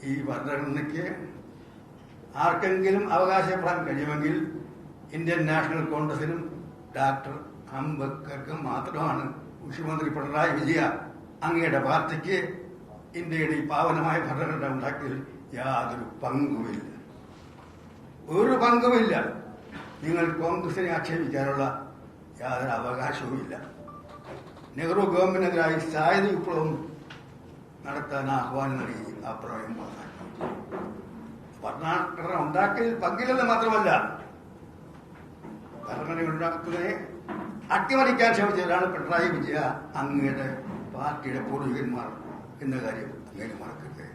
ഈ ഭരണഘടനയ്ക്ക് ആർക്കെങ്കിലും അവകാശപ്പെടാൻ കഴിയുമെങ്കിൽ ഇന്ത്യൻ നാഷണൽ കോൺഗ്രസിനും ഡോക്ടർ അംബേദ്കർക്കും മാത്രമാണ്. മുഖ്യമന്ത്രി പിണറായി വിജയ, അങ്ങയുടെ പാർട്ടിക്ക് ഇന്ത്യയുടെ ഈ പാവനമായ ഭരണഘടന ഉണ്ടാക്കിയതിൽ യാതൊരു പങ്കുമില്ല, ഒരു പങ്കുമില്ല. നിങ്ങൾ കോൺഗ്രസിനെ ആക്ഷേപിക്കാനുള്ള യാതൊരു അവകാശവുമില്ല. നെഹ്റു ഗവൺമെന്റിനെതിരായി സായുധ വിപ്ലവം നടത്താൻ ആഹ്വാനം നൽകി ആ പ്രമേയം പാസാക്കി. ഭരണഘടന ഉണ്ടാക്കിയതിൽ പങ്കില്ലെന്ന് മാത്രമല്ല, ഭരണഘടന ഉണ്ടാക്കുന്നതിനെ അട്ടിമറിക്കാൻ ശ്രമിച്ചവരാണ് പിണറായി വിജയ, അങ്ങയുടെ പാർട്ടിയുടെ പൂർവികന്മാർ എന്ന കാര്യം അങ്ങനെ മറക്കരുത്.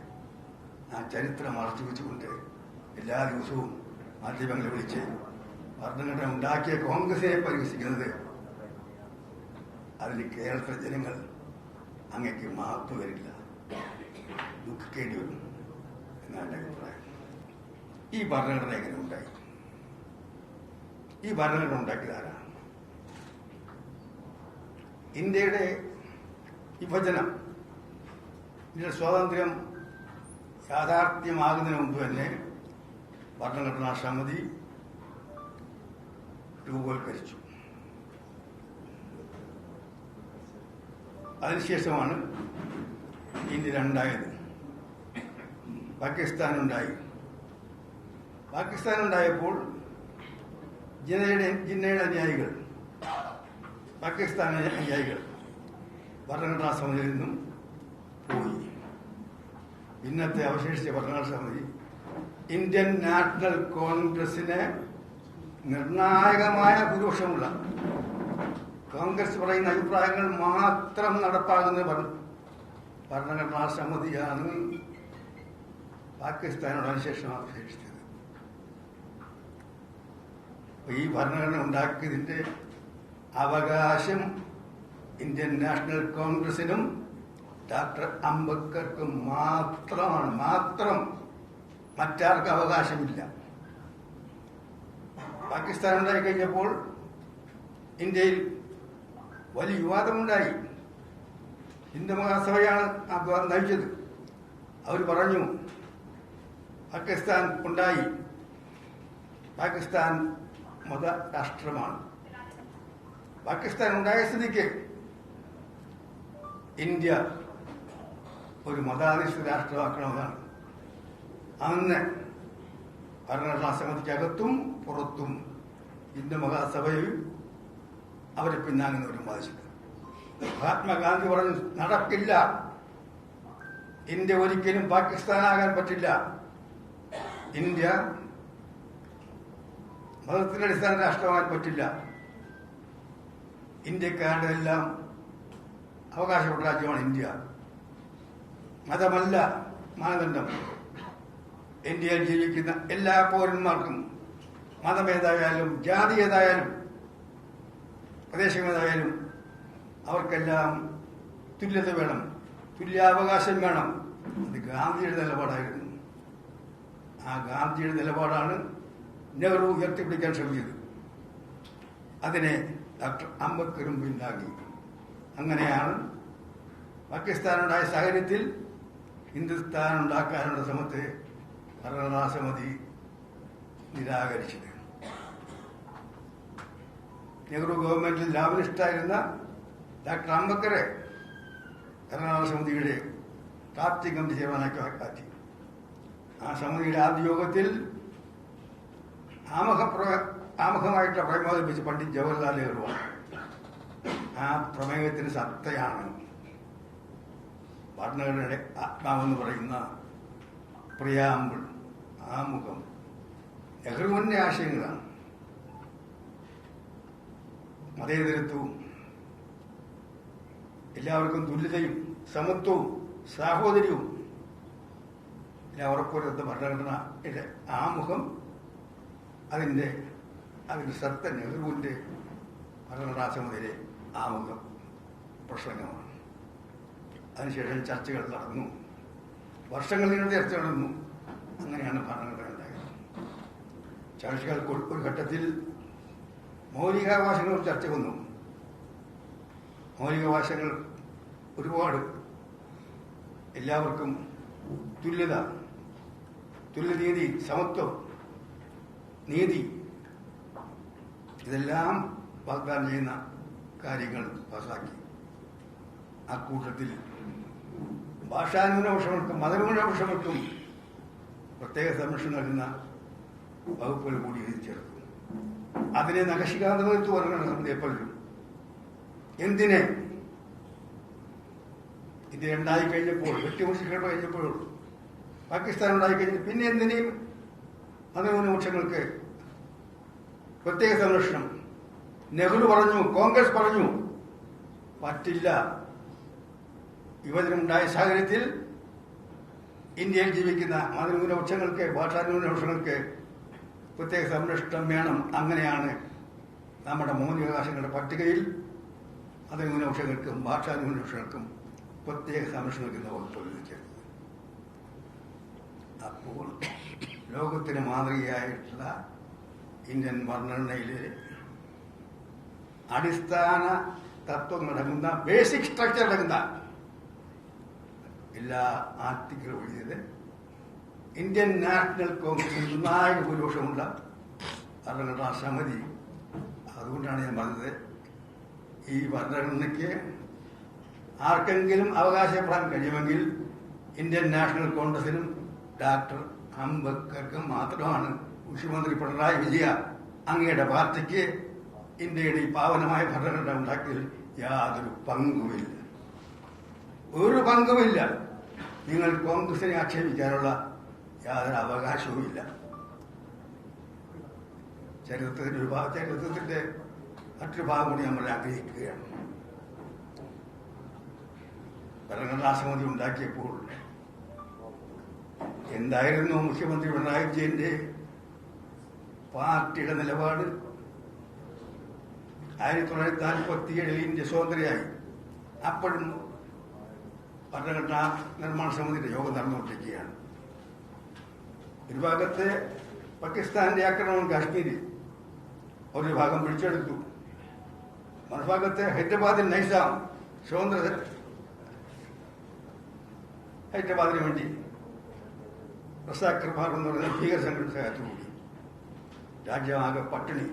ആ ചരിത്രം മറച്ചു വെച്ചുകൊണ്ട് എല്ലാ ദിവസവും മാധ്യമങ്ങളെ വിളിച്ച് ഭരണഘടന ഉണ്ടാക്കിയ കോൺഗ്രസിനെ പരിഹസിക്കുന്നത്, അതിൽ കേരളത്തിലെ ജനങ്ങൾ അങ്ങയ്ക്ക് മാപ്പ് വരില്ല, ദുഃഖിക്കേണ്ടി വരും എന്നാണ് എൻ്റെ അഭിപ്രായം. ഈ ഭരണഘടന എങ്ങനെ ഉണ്ടായി? ഈ ഭരണഘടന ഉണ്ടാക്കിയതാരാണ്? ഇന്ത്യയുടെ വിഭജനം, ഇന്ത്യയുടെ സ്വാതന്ത്ര്യം യാഥാർത്ഥ്യമാകുന്നതിന് മുമ്പ് തന്നെ ഭരണഘടനാ സമിതി രൂപവത്കരിച്ചു. അതിനുശേഷമാണ് ഇന്ത്യ രണ്ടായത്. പാകിസ്ഥാനുണ്ടായി. പാകിസ്ഥാനുണ്ടായപ്പോൾ ജിന്നയുടെ അനുയായികൾ, പാകിസ്ഥാൻ അനുയായികൾ ഭരണഘടനാ സമിതിയിൽ നിന്നും പോയി. ഇന്നത്തെ അവശേഷിച്ച ഭരണഘടനാ സമിതി ഇന്ത്യൻ നാഷണൽ കോൺഗ്രസിന് നിർണായകമായ ഭൂരിപക്ഷമുള്ള കോൺഗ്രസ് പറയുന്ന അഭിപ്രായങ്ങൾ മാത്രം നടപ്പാകുന്ന ഭരണഘടനാ സമിതിയാണ് പാകിസ്ഥാനോട് അതിനുശേഷം അവശേഷിച്ചത്. ഈ ഭരണഘടന ഉണ്ടാക്കിയതിന്റെ അവകാശം ഇന്ത്യൻ നാഷണൽ കോൺഗ്രസിനും ഡോക്ടർ അംബേദ്കർക്കും മാത്രമാണ്. മാത്രം, മറ്റാർക്കും അവകാശമില്ല. പാകിസ്ഥാൻ ഉണ്ടായി കഴിഞ്ഞപ്പോൾ ഇന്ത്യയിൽ വലിയ വിവാദമുണ്ടായി. ഹിന്ദു മഹാസഭയാണ് ആ വിവാദം നയിച്ചത്. അവർ പറഞ്ഞു, പാകിസ്ഥാൻ ഉണ്ടായി, പാകിസ്ഥാൻ മത രാഷ്ട്രമാണ്. പാകിസ്ഥാൻ ഉണ്ടായ സ്ഥിതിക്ക് ഇന്ത്യ ഒരു മതാധിഷ്ഠിത രാഷ്ട്രമാക്കണമെന്നാണ്. അന്ന് ഭരണഘടനാ സമിതിക്കകത്തും പുറത്തും ഹിന്ദു മഹാസഭയിൽ അവരെ പിന്നാങ്ങുന്നവരും വാദിച്ചത്. മഹാത്മാഗാന്ധി പറഞ്ഞു, നടക്കില്ല, ഇന്ത്യ ഒരിക്കലും പാകിസ്ഥാനാകാൻ പറ്റില്ല. ഇന്ത്യ മതത്തിന്റെ അടിസ്ഥാന രാഷ്ട്രമാകാൻ പറ്റില്ല. ഇന്ത്യക്കാരുടെ എല്ലാം അവകാശപ്പെട്ട രാജ്യമാണ് ഇന്ത്യ. മതമല്ല മാനദണ്ഡം. ഇന്ത്യയിൽ ജീവിക്കുന്ന എല്ലാ പൗരന്മാർക്കും മതമേതായാലും ജാതി ഏതായാലും പ്രദേശമേതായാലും അവർക്കെല്ലാം തുല്യത വേണം, തുല്യാവകാശം വേണം. അത് ഗാന്ധിയുടെ നിലപാടായിരുന്നു. ആ ഗാന്ധിയുടെ നിലപാടാണ് നെഹ്റു ഉയർത്തിപ്പിടിക്കാൻ ശ്രമിച്ചത്. അതിനെ ഡോക്ടർ അംബേദ്കറും പിന്താങ്ങി. അങ്ങനെയാണ് പാകിസ്ഥാനുണ്ടായ സാഹചര്യത്തിൽ ഹിന്ദുസ്ഥാൻ ഉണ്ടാക്കാനുള്ള ശ്രമത്തെ ഭരണഘടനാ സമിതി നിരാകരിച്ചത്. നെഹ്റു ഗവൺമെന്റിൽ ലാഭനിഷ്ഠായിരുന്ന ഡോക്ടർ അംബേദ്കറെ ഭരണഘടനാ സമിതിയുടെ ഡ്രാഫ്റ്റിംഗ് കമ്മിറ്റി ചെയർമാനാക്കി. ആ സമിതിയുടെ ആദ്യ യോഗത്തിൽ ആമുഖമായിട്ട് പ്രമേയം അവതരിപ്പിച്ച പണ്ഡിറ്റ് ജവഹർലാൽ നെഹ്റുവാണ്. ആ പ്രമേയത്തിന് സത്തയാണ് ഭരണഘടനയുടെ ആത്മാവെന്ന് പറയുന്ന പ്രിയാമ്പിൾ, ആമുഖം നെഹ്റുവിന്റെ ആശയങ്ങളാണ്. മതേതരത്വവും എല്ലാവർക്കും തുല്യതയും സമത്വവും സാഹോദര്യവും എല്ലാം ഉറപ്പുവരുത്ത ഭരണഘടനയുടെ ആമുഖം, അതിന്റെ സത്ത നെഹ്റുവിന്റെ ഭരണഘടനാ സമിതിയിലെ ആമുഖം പ്രസംഗമാണ്. അതിനുശേഷം ചർച്ചകൾ നടന്നു, വർഷങ്ങൾ നീണ്ട ചർച്ച നടന്നു. അങ്ങനെയാണ് ഭരണഘടന ഉണ്ടായത്. ചർച്ചകൾക്ക് ഒരു ഘട്ടത്തിൽ മൗലികാവകാശങ്ങൾ ചർച്ച വന്നു. മൗലികാവകാശങ്ങൾ ഒരുപാട്, എല്ലാവർക്കും തുല്യത, തുല്യനീതി, സമത്വം, നീതി ഇതെല്ലാം വാഗ്ദാനം ചെയ്യുന്ന കാര്യങ്ങൾ പാസാക്കി. അക്കൂട്ടത്തിൽ ഭാഷാന്യൂനപക്ഷങ്ങൾക്കും മതന്യൂനപക്ഷങ്ങൾക്കും പ്രത്യേക സംരക്ഷണം നൽകുന്ന വകുപ്പുകൾ കൂടി എഴുതി ചേർത്തു. അതിനെ നഖശികാന്തമെടുത്ത് പറഞ്ഞാണ് നമ്മൾ എപ്പോഴും എന്തിനെ ഇത് ഉണ്ടായി കഴിഞ്ഞപ്പോൾ, വെട്ടിമുറിച്ചിട്ട് കഴിഞ്ഞപ്പോൾ, പാകിസ്ഥാൻ ഉണ്ടായി കഴിഞ്ഞു, പിന്നെ എന്തിനേയും മതന്യൂനപക്ഷങ്ങൾക്ക് പ്രത്യേക സംരക്ഷണം? നെഹ്റു പറഞ്ഞു, കോൺഗ്രസ് പറഞ്ഞു, പറ്റില്ല. വിഭജനമുണ്ടായ സാഹചര്യത്തിൽ ഇന്ത്യയിൽ ജീവിക്കുന്ന മതന്യൂനപക്ഷങ്ങൾക്ക്, ഭാഷാന്യൂനപക്ഷങ്ങൾക്ക് പ്രത്യേക സംരക്ഷണം വേണം. അങ്ങനെയാണ് നമ്മുടെ മൗലികാവകാശങ്ങളുടെ പട്ടികയിൽ മതന്യൂനപക്ഷങ്ങൾക്കും ഭാഷാന്യൂനപക്ഷങ്ങൾക്കും പ്രത്യേക സംരക്ഷണം നൽകുന്ന വകുപ്പ് ചേർത്തത്. അപ്പോൾ ലോകത്തിന് മാതൃകയായിട്ടുള്ള ഇന്ത്യൻ ഭരണഘടനയിലെ അടിസ്ഥാന തത്വങ്ങളടങ്ങുന്ന, ബേസിക് സ്ട്രക്ചർ അടങ്ങുന്ന എല്ലാ ആർട്ടിക്കിളും എഴുതിയത് ഇന്ത്യൻ നാഷണൽ കോൺഗ്രസിൽ നിർണായക ഭൂരിപക്ഷമുള്ള ഭരണഘടനാ സമിതി. അതുകൊണ്ടാണ് ഞാൻ പറഞ്ഞത്, ഈ ഭരണഘടനയ്ക്ക് ആർക്കെങ്കിലും അവകാശപ്പെടാൻ കഴിയുമെങ്കിൽ ഇന്ത്യൻ നാഷണൽ കോൺഗ്രസിനും ഡോക്ടർ അംബേദ്കർക്കും മാത്രമാണ്. മുഖ്യമന്ത്രി പിണറായി വിജയ അങ്ങയുടെ പാർട്ടിക്ക് ഇന്ത്യയുടെ ഈ പാവനമായ ഭരണഘടന ഉണ്ടാക്കിയതിൽ യാതൊരു പങ്കുമില്ല, ഒരു പങ്കുമില്ല. നിങ്ങൾ കോൺഗ്രസിനെ ആക്ഷേപിക്കാനുള്ള യാതൊരു അവകാശവുമില്ല. ചരിത്രത്തിന്റെ മറ്റൊരു ഭാഗം കൂടി നമ്മൾ ആഗ്രഹിക്കുകയാണ്. ഭരണഘടനാ സമിതി ഉണ്ടാക്കിയപ്പോൾ എന്തായിരുന്നു മുഖ്യമന്ത്രി പിണറായി വിജയന്റെ പാർട്ടിയുടെ നിലപാട്? 1947 ഇന്ത്യ സ്വതന്ത്രയായി. അപ്പോഴും ഭരണഘടനാ നിർമ്മാണ സമിതിയുടെ യോഗം നടന്നുകൊണ്ടിരിക്കുകയാണ്. ഒരു ഭാഗത്ത് പാകിസ്ഥാന്റെ ആക്രമണം കാശ്മീരിൽ ഒരു ഭാഗം പിടിച്ചെടുത്തു. മറുഭാഗത്ത് ഹൈദരാബാദിൽ നൈസാം സ്വതന്ത്ര ഹൈദരാബാദിന് വേണ്ടി റസാഖർമാർ എന്ന് പറയുന്ന ഭീകര സംഘടന സഹായത്തോടുകൂടി രാജ്യമാകെ പട്ടിണി,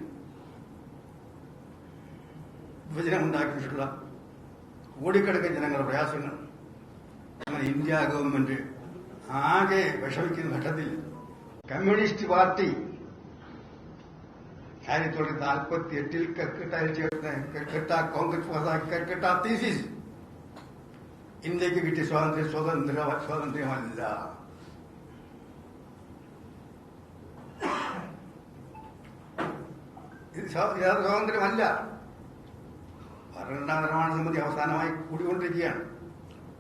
വിഭജനം ഉണ്ടാക്കിയിട്ടുള്ള കോടിക്കണക്കിന് ജനങ്ങളുടെ പ്രയാസങ്ങൾ. അങ്ങനെ ഇന്ത്യ ഗവൺമെന്റ് ആകെ വിഷമിക്കുന്ന ഘട്ടത്തിൽ കമ്മ്യൂണിസ്റ്റ് പാർട്ടി 1948 കൽക്കട്ടയിൽ ചേർന്ന് കൽക്കട്ട കോൺഗ്രസ് കൽക്കട്ട തീസിസ് ഇന്ത്യക്ക് കിട്ടിയ സ്വാതന്ത്ര്യമല്ല. ഇത് സ്വാതന്ത്ര്യമല്ല. ഭരണഘടനാ നിർമ്മാണ സമിതി അവസാനമായി കൂടിക്കൊണ്ടിരിക്കുകയാണ്.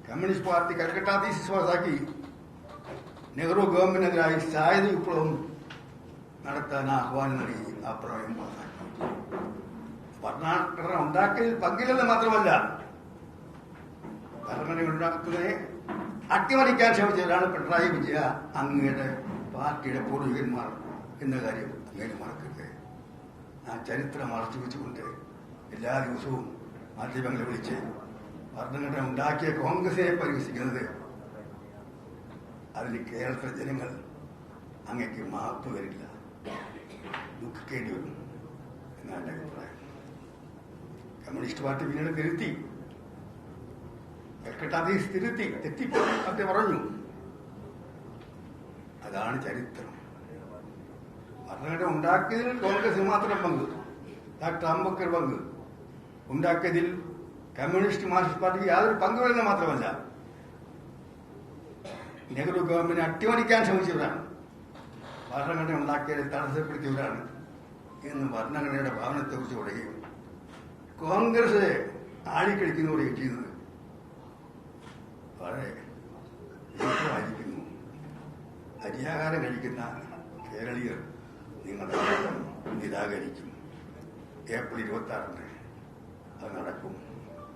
കമ്മ്യൂണിസ്റ്റ് പാർട്ടി കൽക്കട്ട തീസിസ് പാസാക്കി നെഹ്റു ഗവൺമെന്റിനെതിരായി സായുധ വിപ്ലവം നടത്താൻ ആഹ്വാനം നൽകി ആ പ്രമേയം പാസാക്കി. ഭരണഘടന ഉണ്ടാക്കിയതിൽ പങ്കില്ലെന്ന് മാത്രമല്ല, ഭരണഘടന ഉണ്ടാക്കുന്നതിനെ അട്ടിമറിക്കാൻ ശ്രമിച്ചവരാണ് പിണറായി വിജയ അങ്ങയുടെ പാർട്ടിയുടെ പൂർവികന്മാർ എന്ന കാര്യം അങ്ങനെ മറക്കരുത്. ആ ചരിത്രം മറച്ചു വെച്ചുകൊണ്ട് എല്ലാ ദിവസവും മാധ്യമങ്ങളെ വിളിച്ച് ഭരണഘടന ഉണ്ടാക്കിയ കോൺഗ്രസിനെ പരിഹസിക്കുന്നത് അതിൽ കേരളത്തിലെ ജനങ്ങൾ അങ്ങയ്ക്ക് മാപ്പ് വരില്ല, ദുഃഖിക്കേണ്ടി വരും എന്നാണ് എൻ്റെ അഭിപ്രായം. കമ്മ്യൂണിസ്റ്റ് പാർട്ടി പിന്നീട് തിരുത്തി, കൽക്കട്ടാധീസ് തിരുത്തി, തെറ്റിപ്പറ്റി പറഞ്ഞു. അതാണ് ചരിത്രം. ഭരണഘടന ഉണ്ടാക്കിയതിൽ കോൺഗ്രസ് മാത്രം പങ്ക്, ഡോക്ടർ അംബേദ്കർ പങ്ക്, ഉണ്ടാക്കിയതിൽ കമ്മ്യൂണിസ്റ്റ് മാർക്സിസ്റ്റ് പാർട്ടിക്ക് യാതൊരു പങ്കുവരുന്ന മാത്രമല്ല, നെഹ്റു ഗവൺമെന്റ് അട്ടിമറിക്കാൻ ശ്രമിച്ചവരാണ്, ഭരണഘടന ഉണ്ടാക്കിയതിൽ തടസ്സപ്പെടുത്തിയവരാണ് എന്ന് ഭരണഘടനയുടെ ഭാവനത്തെക്കുറിച്ച് പറയുകയും കോൺഗ്രസ് ആടിക്കടിക്കുന്നതോടെ ചെയ്യുന്നത് വളരെ വ്യക്തമായിരിക്കുന്നു. അരിയാഹാരം കഴിക്കുന്ന കേരളീയർ നിങ്ങളുടെ നിരാകരിക്കും. ഏപ്രിൽ 26 അത് നടക്കും.